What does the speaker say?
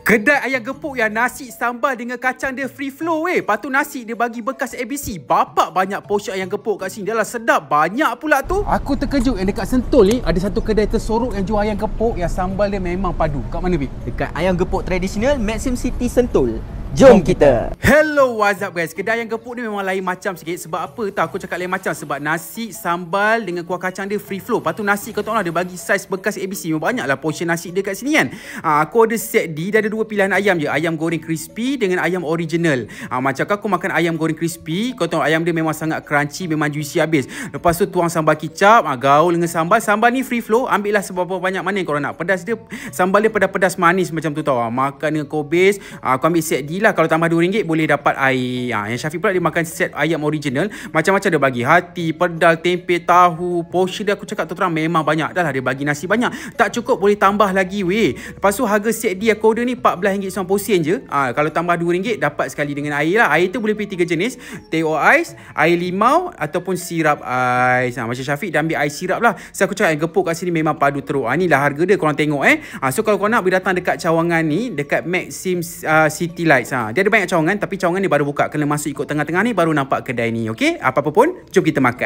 Kedai ayam gepuk yang nasi sambal dengan kacang dia free flow Lepas tu nasi dia bagi bekas ABC. Bapak banyak portion ayam gepuk kat sini. Dah lah sedap. Banyak pula tu. Aku terkejut yang dekat Sentul ni ada satu kedai tersorok yang jual ayam gepuk yang sambal dia memang padu. Kat mana, Bi? Dekat ayam gepuk tradisional Maxim City Sentul. Jom kita. Hello, what's up guys? Kedai ayam gepuk ni memang lain macam sikit. Sebab apa tahu aku cakap lain macam? Sebab nasi sambal dengan kuah kacang dia free flow. Lepas tu nasi kau tahu lah dia bagi saiz bekas ABC. Banyak lah portion nasi dia kat sini kan. Aku order set D. Dia ada dua pilihan ayam je. Ayam goreng crispy dengan ayam original. Macam aku makan ayam goreng crispy. Kau tahu ayam dia memang sangat crunchy. Memang juicy habis. Lepas tu tuang sambal kicap. Gaul dengan sambal. Sambal ni free flow. Ambil lah seberapa banyak mana yang korang nak. Pedas dia. Sambal dia pedas-pedas manis macam tu tau. Makan dengan kobis. Aku ambil set D lah. Kalau tambah RM2 boleh dapat air. Yang Syafiq pula dia makan set ayam original. Macam-macam dia bagi. Hati, pedal, tempe, tahu. Portion dia aku cakap terang memang banyak. Dah lah dia bagi nasi banyak. Tak cukup boleh tambah lagi weh. Lepas tu harga set D aku order ni RM14.90 je. Kalau tambah RM2 dapat sekali dengan air lah. Air tu boleh pilih 3 jenis. Teh o ais, air limau ataupun sirap ais. Macam Syafiq dah ambil air sirap lah. So aku cakap gepuk kat sini memang padu teruk. Inilah harga dia korang tengok So kalau korang nak boleh datang dekat cawangan ni. Dekat Maxim City Lights. Dia ada banyak cawangan tapi cawangan ni baru buka. Kena masuk ikut tengah-tengah ni baru nampak kedai ni. Okey? Apa-apa pun, jom kita makan.